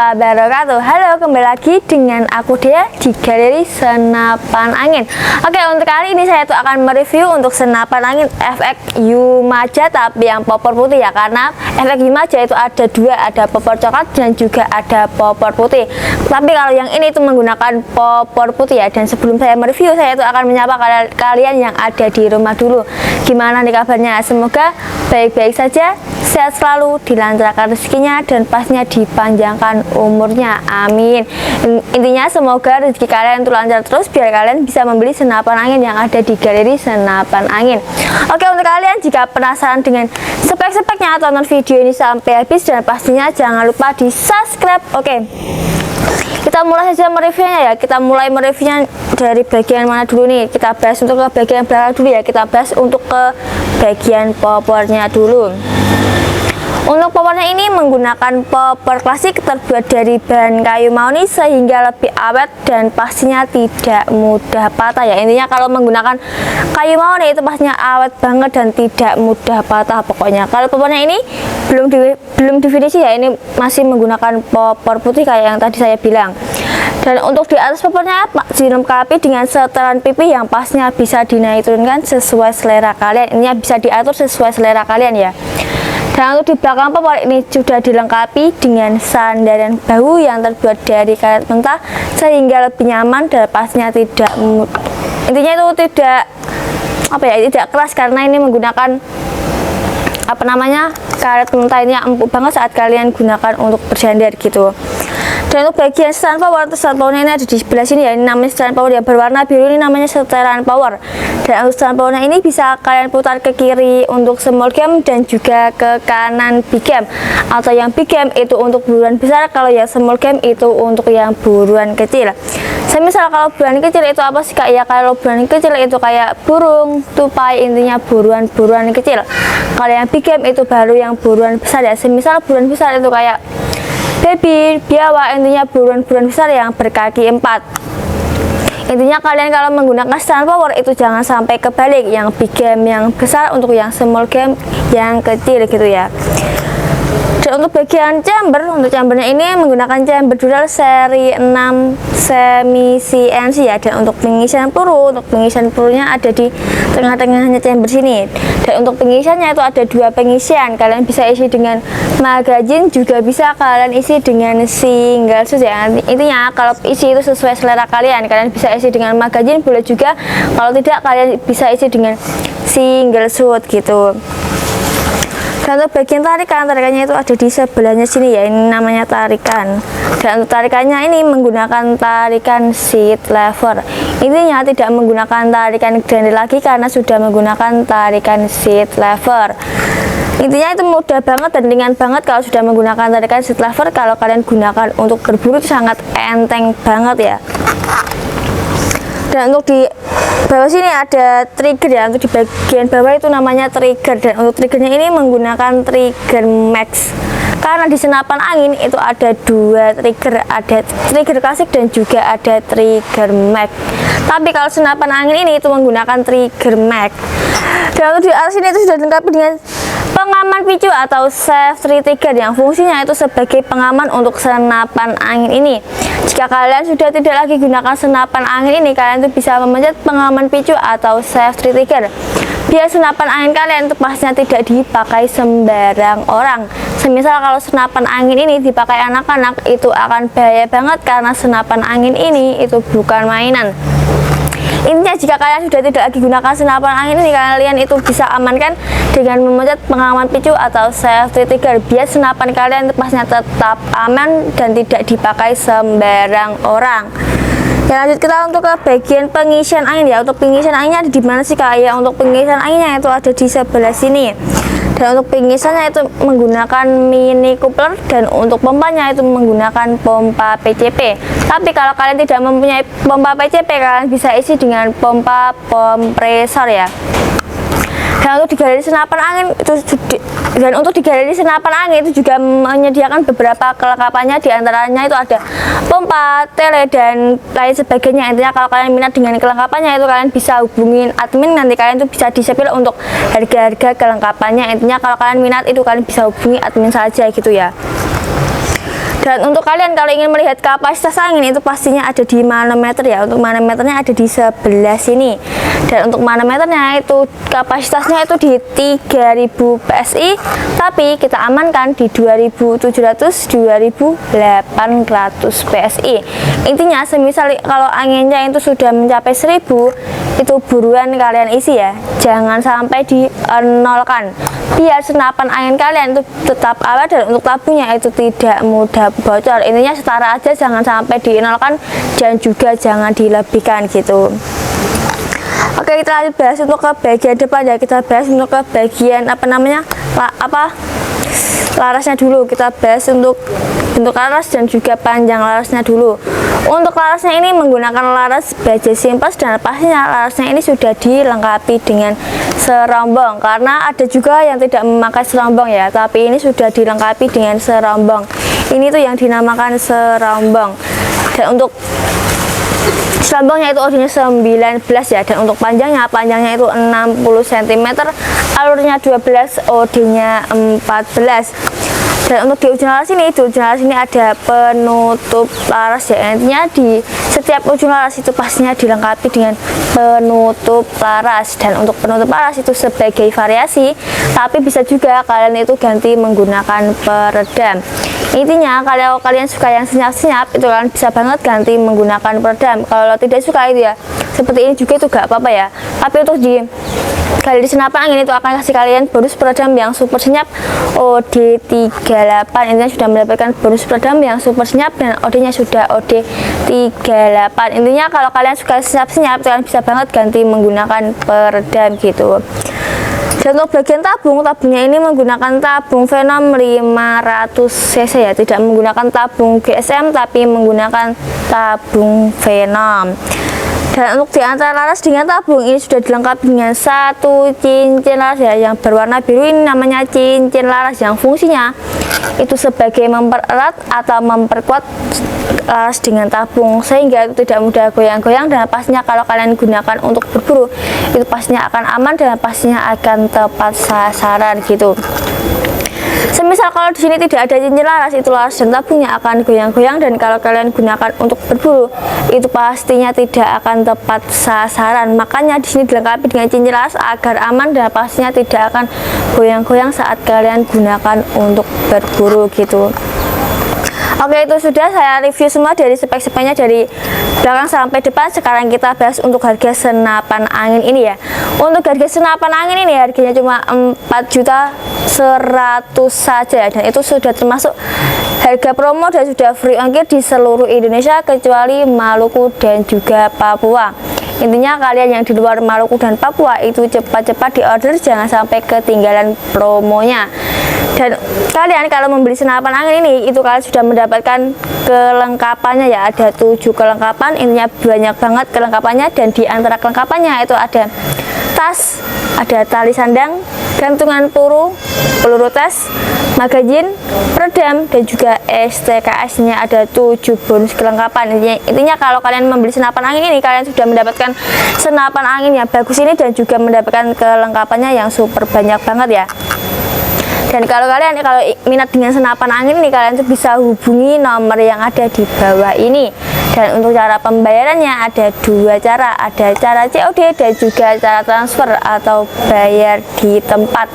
wabarakatuh. Halo, kembali lagi dengan aku Dea di Galeri Senapan Angin. Oke, untuk kali ini saya tuh akan mereview untuk senapan angin efek Yumaja tapi yang popor putih ya, karena efek Yumaja itu ada dua, ada popor coklat dan juga ada popor putih. Tapi kalau yang ini itu menggunakan popor putih ya. Dan sebelum saya mereview, saya itu akan menyapa kalian yang ada di rumah dulu. Gimana nih kabarnya? Semoga baik-baik saja, sehat selalu, dilancarkan rezekinya, dan pastinya dipanjangkan umurnya, amin. Intinya semoga rezeki kalian itu lancar terus biar kalian bisa membeli senapan angin yang ada di Galeri Senapan Angin. Oke, untuk kalian jika penasaran dengan spek-speknya, tonton video ini sampai habis dan pastinya jangan lupa di subscribe. Oke, kita mulai saja mereviewnya ya. Kita mulai mereviewnya dari bagian mana dulu nih? Kita bahas untuk ke bagian belakang dulu ya. Kita bahas untuk ke bagian popornya dulu. Untuk popornya ini menggunakan popor klasik terbuat dari bahan kayu mahoni sehingga lebih awet dan pastinya tidak mudah patah ya. Intinya kalau menggunakan kayu mahoni itu pastinya awet banget dan tidak mudah patah pokoknya. Kalau popornya ini belum definisi ya, ini masih menggunakan popor putih kayak yang tadi saya bilang. Dan untuk di atas popornya dilengkapi dengan setelan pipi yang pastinya bisa dinaik turunkan sesuai selera kalian. Ini bisa diatur sesuai selera kalian ya. Dan untuk di belakang popor ini sudah dilengkapi dengan sandaran bahu yang terbuat dari karet mentah sehingga lebih nyaman dan pastinya tidak, intinya itu tidak tidak keras karena ini menggunakan karet mentah. Ini empuk banget saat kalian gunakan untuk bersandar gitu. Dan untuk bagian setelan power, setelan powernya ini ada di sebelah sini ya. Ini namanya setelan power yang berwarna biru, ini namanya setelan power. Dan untuk setelan powernya ini bisa kalian putar ke kiri untuk small game dan juga ke kanan big game. Atau yang big game itu untuk buruan besar, kalau yang small game itu untuk yang buruan kecil. Misal kalau buruan kecil itu apa sih kak? Ya kalau buruan kecil itu kayak burung, tupai, intinya buruan kecil. Kalau yang big game itu baru yang buruan besar ya. Misal buruan besar itu kayak baby, biawak, intinya buruan besar yang berkaki 4. Intinya kalian kalau menggunakan setelan power itu jangan sampai kebalik, yang big game yang besar untuk yang small game yang kecil gitu ya. Dan untuk bagian chamber, untuk chambernya ini menggunakan chamber dural seri 6 semi CNC ya. Dan untuk pengisian pelurunya ada di tengah-tengahnya chamber sini. Dan untuk pengisiannya itu ada dua pengisian, kalian bisa isi dengan magazine, juga bisa kalian isi dengan single shoot ya. Intinya kalau isi itu sesuai selera kalian bisa isi dengan magazine, boleh juga kalau tidak kalian bisa isi dengan single shoot gitu. Dan untuk bagian tarikannya itu ada di sebelahnya sini ya, ini namanya tarikan. Dan untuk tarikannya ini menggunakan tarikan seat lever. Intinya tidak menggunakan tarikan grande lagi karena sudah menggunakan tarikan seat lever. Intinya itu mudah banget dan ringan banget kalau sudah menggunakan tarikan seat lever. Kalau kalian gunakan untuk berburu itu sangat enteng banget ya. Dan untuk di bawah sini ada trigger ya, untuk di bagian bawah itu namanya trigger. Dan untuk triggernya ini menggunakan trigger max, karena di senapan angin itu ada dua trigger, ada trigger klasik dan juga ada trigger max. Tapi kalau senapan angin ini itu menggunakan trigger max. Dan untuk di atas sini itu sudah dilengkapi dengan pengaman picu atau safety trigger yang fungsinya itu sebagai pengaman untuk senapan angin ini. Jika kalian sudah tidak lagi gunakan senapan angin ini, kalian tuh bisa memencet pengaman picu atau safety trigger biar senapan angin kalian itu pastinya tidak dipakai sembarang orang. Semisal kalau senapan angin ini dipakai anak-anak itu akan bahaya banget karena senapan angin ini itu bukan mainan. Intinya jika kalian sudah tidak lagi gunakan senapan angin ini, kalian itu bisa amankan dengan memencet pengaman picu atau safety trigger biar senapan kalian itu pastinya tetap aman dan tidak dipakai sembarang orang. Ya, lanjut kita untuk ke bagian pengisian angin ya. Untuk pengisian anginnya ada di mana sih kak? Ya, untuk pengisian anginnya itu ada di sebelah sini. Dan untuk pengisiannya itu menggunakan mini coupler, dan untuk pompanya itu menggunakan pompa PCP. Tapi kalau kalian tidak mempunyai pompa PCP, kalian bisa isi dengan pompa kompresor ya. Dan untuk di galeri senapan angin itu juga menyediakan beberapa kelengkapannya, diantaranya itu ada pompa, tele, dan lain sebagainya. Intinya kalau kalian minat dengan kelengkapannya itu kalian bisa hubungin admin, nanti kalian tuh bisa disepil untuk harga-harga kelengkapannya. Intinya kalau kalian minat itu kalian bisa hubungi admin saja gitu ya. Dan untuk kalian kalau ingin melihat kapasitas angin itu pastinya ada di manometer ya. Untuk manometernya ada di sebelah sini. Dan untuk manometernya itu kapasitasnya itu di 3000 PSI, tapi kita amankan di 2700 2800 PSI. Intinya semisal kalau anginnya itu sudah mencapai 1000, itu buruan kalian isi ya. Jangan sampai di-nolkan. Biar senapan angin kalian itu tetap awet dan untuk tabungnya itu tidak mudah bocor. Intinya setara aja, jangan sampai di-nolkan dan juga jangan dilebihkan gitu. Oke, kita lanjut bahas untuk ke bagian depan ya. Kita bahas untuk ke bagian larasnya dulu. Kita bahas untuk bentuk laras dan juga panjang larasnya dulu. Untuk larasnya ini menggunakan laras baja simples dan pastinya larasnya ini sudah dilengkapi dengan serombong, karena ada juga yang tidak memakai serombong ya, tapi ini sudah dilengkapi dengan serombong. Ini tuh yang dinamakan serombong. Dan untuk serombongnya itu OD-nya 19 ya, dan untuk panjangnya itu 60 cm, alurnya 12, OD-nya 14. Dan untuk di ujung laras ini, ada penutup laras ya. Intinya di setiap ujung laras itu pastinya dilengkapi dengan penutup laras. Dan untuk penutup laras itu sebagai variasi, tapi bisa juga kalian itu ganti menggunakan peredam. Intinya kalau kalian suka yang senyap-senyap, itu kalian bisa banget ganti menggunakan peredam. Kalau tidak suka itu ya seperti ini juga, itu gak apa-apa ya. Tapi untuk di senapan angin itu akan kasih kalian bonus peredam yang super senyap OD38. Intinya sudah mendapatkan bonus peredam yang super senyap dan OD-nya sudah OD38. Intinya kalau kalian suka senyap-senyap, kalian bisa banget ganti menggunakan peredam gitu. Dan untuk bagian tabungnya ini menggunakan tabung Venom 500 cc ya, tidak menggunakan tabung GSM tapi menggunakan tabung Venom. Dan untuk di antara laras dengan tabung ini sudah dilengkapi dengan satu cincin laras ya, yang berwarna biru. Ini namanya cincin laras yang fungsinya itu sebagai mempererat atau memperkuat laras dengan tabung sehingga itu tidak mudah goyang-goyang, dan pastinya kalau kalian gunakan untuk berburu itu pastinya akan aman dan pastinya akan tepat sasaran gitu. Semisal kalau di sini tidak ada cincin laras, itu laras dan tabungnya akan goyang-goyang, dan kalau kalian gunakan untuk berburu itu pastinya tidak akan tepat sasaran. Makanya di sini dilengkapi dengan cincin laras agar aman dan pastinya tidak akan goyang-goyang saat kalian gunakan untuk berburu gitu. Oke, itu sudah saya review semua dari spek-speknya dari belakang sampai depan. Sekarang kita bahas untuk harga senapan angin ini ya. Untuk harga senapan angin ini harganya cuma 4.100.000 saja ya, dan itu sudah termasuk harga promo dan sudah free ongkir di seluruh Indonesia kecuali Maluku dan juga Papua. Intinya kalian yang di luar Maluku dan Papua itu cepat-cepat di order, jangan sampai ketinggalan promonya. Dan kalian kalau membeli senapan angin ini itu kalian sudah mendapatkan kelengkapannya ya, ada 7 kelengkapan. Intinya banyak banget kelengkapannya, dan di antara kelengkapannya itu ada tas, ada tali sandang, gantungan peluru tes, magazin, peredam, dan juga STKS nya ada 7 bonus kelengkapan. Intinya kalau kalian membeli senapan angin ini kalian sudah mendapatkan senapan angin yang bagus ini dan juga mendapatkan kelengkapannya yang super banyak banget ya. Dan kalau kalian minat dengan senapan angin ini, kalian tuh bisa hubungi nomor yang ada di bawah ini. Dan untuk cara pembayarannya ada 2 cara, ada cara COD dan juga cara transfer atau bayar di tempat.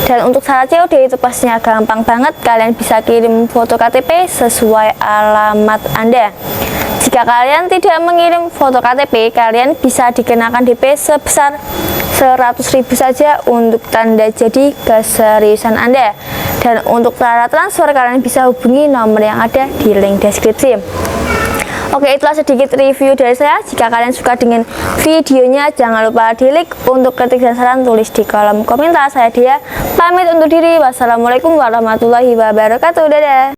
Dan untuk cara COD itu pastinya gampang banget, kalian bisa kirim foto KTP sesuai alamat Anda. Jika kalian tidak mengirim foto KTP, kalian bisa dikenakan DP sebesar 100.000 saja untuk tanda jadi keseriusan Anda. Dan untuk cara transfer kalian bisa hubungi nomor yang ada di link deskripsi. Oke, itulah sedikit review dari saya. Jika kalian suka dengan videonya, jangan lupa di like. Untuk kritik dan saran tulis di kolom komentar. Saya Dia pamit undur diri. Wassalamualaikum warahmatullahi wabarakatuh. Dadah.